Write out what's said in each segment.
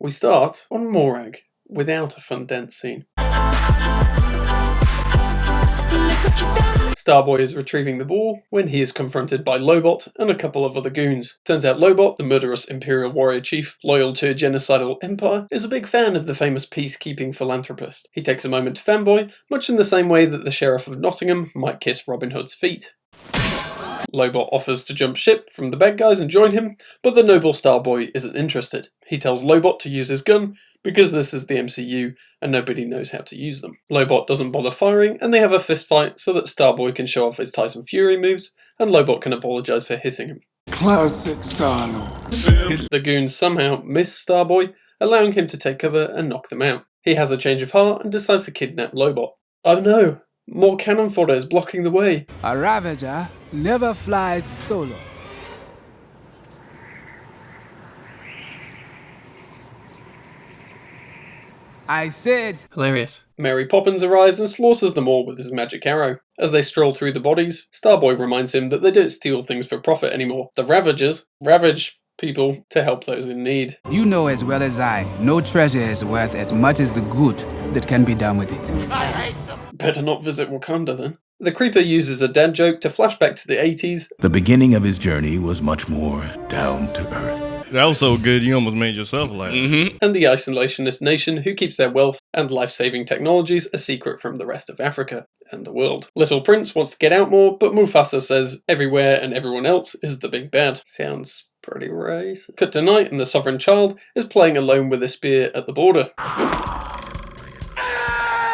We start on Morag, without a fun dance scene. Starboy is retrieving the ball when he is confronted by Lobot and a couple of other goons. Turns out Lobot, the murderous Imperial warrior chief loyal to a genocidal empire, is a big fan of the famous peacekeeping philanthropist. He takes a moment to fanboy, much in the same way that the Sheriff of Nottingham might kiss Robin Hood's feet. Lobot offers to jump ship from the bad guys and join him, but the noble Starboy isn't interested. He tells Lobot to use his gun, because this is the MCU and nobody knows how to use them. Lobot doesn't bother firing, and they have a fist fight so that Starboy can show off his Tyson Fury moves, and Lobot can apologise for hitting him. Classic Star-Lord. The goons somehow miss Starboy, allowing him to take cover and knock them out. He has a change of heart and decides to kidnap Lobot. Oh no! More cannon fodder is blocking the way. A Ravager never flies solo. I said... Hilarious. Mary Poppins arrives and slaughters them all with his magic arrow. As they stroll through the bodies, Starboy reminds him that they don't steal things for profit anymore. The Ravagers ravage people to help those in need. You know as well as I, no treasure is worth as much as the good that can be done with it. I hate them. Better not visit Wakanda then. The Creeper uses a dad joke to flash back to the 80s. The beginning of his journey was much more down to earth. That was so good you almost made yourself laugh. And the isolationist nation who keeps their wealth and life-saving technologies a secret from the rest of Africa and the world. Little Prince wants to get out more, but Mufasa says everywhere and everyone else is the big bad. Sounds pretty racist. Cut to night and the sovereign child is playing alone with a spear at the border.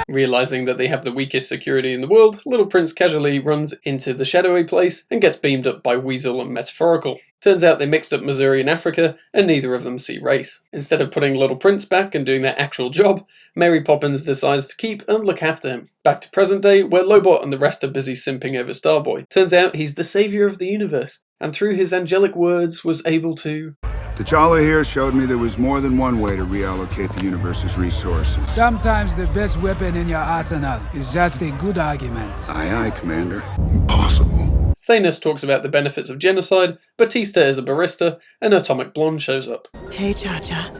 Realising that they have the weakest security in the world, Little Prince casually runs into the shadowy place and gets beamed up by Weasel and Metaphorical. Turns out they mixed up Missouri and Africa, and neither of them see race. Instead of putting Little Prince back and doing their actual job, Mary Poppins decides to keep and look after him. Back to present day, where Lobot and the rest are busy simping over Starboy. Turns out he's the saviour of the universe, and through his angelic words was able to... T'Challa here showed me there was more than one way to reallocate the universe's resources. Sometimes the best weapon in your arsenal is just a good argument. Aye, aye, Commander. Impossible. Thanos talks about the benefits of genocide, Batista is a barista, and Atomic Blonde shows up. Hey, Cha-Cha.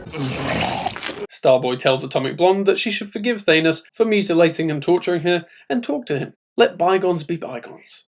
Starboy tells Atomic Blonde that she should forgive Thanos for mutilating and torturing her, and talk to him. Let bygones be bygones.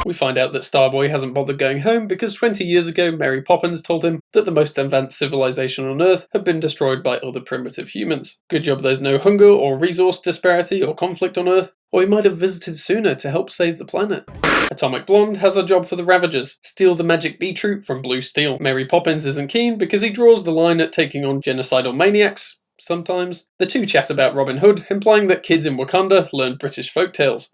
We find out that Starboy hasn't bothered going home because 20 years ago Mary Poppins told him that the most advanced civilization on Earth had been destroyed by other primitive humans. Good job there's no hunger or resource disparity or conflict on Earth, or he might have visited sooner to help save the planet. Atomic Blonde has a job for the Ravagers, steal the magic beetroot from Blue Steel. Mary Poppins isn't keen because he draws the line at taking on genocidal maniacs. Sometimes. The two chat about Robin Hood, implying that kids in Wakanda learn British folktales,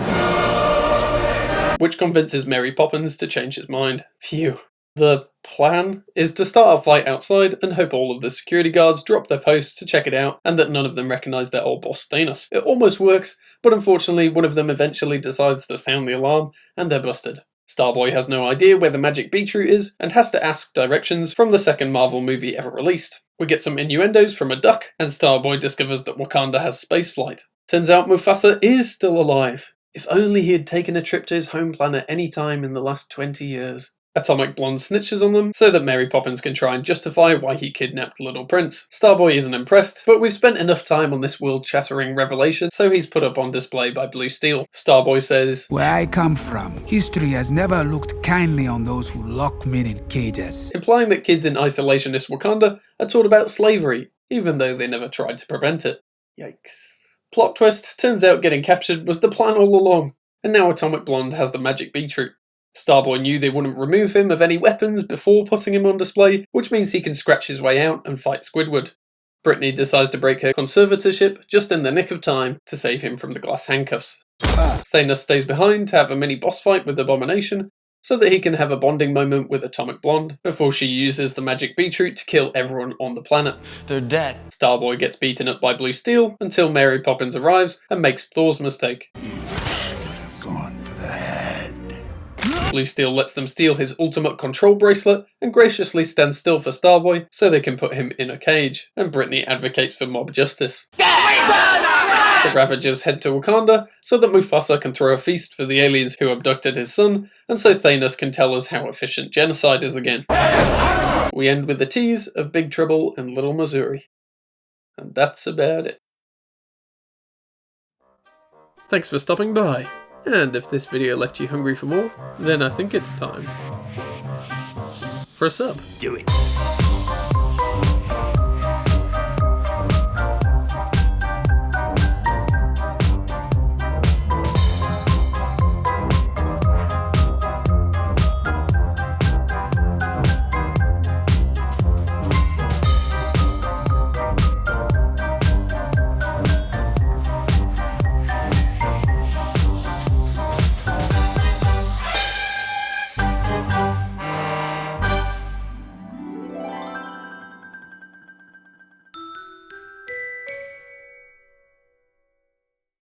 which convinces Mary Poppins to change his mind. Phew. The plan is to start a fight outside and hope all of the security guards drop their posts to check it out and that none of them recognise their old boss Thanos. It almost works, but unfortunately one of them eventually decides to sound the alarm and they're busted. Starboy has no idea where the magic beetroot is and has to ask directions from the second Marvel movie ever released. We get some innuendos from a duck and Starboy discovers that Wakanda has spaceflight. Turns out Mufasa is still alive. If only he had taken a trip to his home planet any time in the last 20 years. Atomic Blonde snitches on them so that Mary Poppins can try and justify why he kidnapped Little Prince. Starboy isn't impressed, but we've spent enough time on this world-shattering revelation, so he's put up on display by Blue Steel. Starboy says, Where I come from, history has never looked kindly on those who lock men in cages. Implying that kids in isolationist Wakanda are taught about slavery, even though they never tried to prevent it. Yikes. Plot twist, turns out getting captured was the plan all along, and now Atomic Blonde has the magic beetroot. Starboy knew they wouldn't remove him of any weapons before putting him on display, which means he can scratch his way out and fight Squidward. Brittany decides to break her conservatorship just in the nick of time to save him from the glass handcuffs. Thanos stays behind to have a mini boss fight with Abomination, so that he can have a bonding moment with Atomic Blonde before she uses the magic beetroot to kill everyone on the planet. They're dead. Starboy gets beaten up by Blue Steel until Mary Poppins arrives and makes Thor's mistake. Gone for the head. Blue Steel lets them steal his ultimate control bracelet and graciously stands still for Starboy so they can put him in a cage, and Brittany advocates for mob justice. The Ravagers head to Wakanda so that Mufasa can throw a feast for the aliens who abducted his son, and so Thanos can tell us how efficient genocide is again. We end with a tease of Big Trouble in Little Missouri. And that's about it. Thanks for stopping by, and if this video left you hungry for more, then I think it's time for a sub. Do it.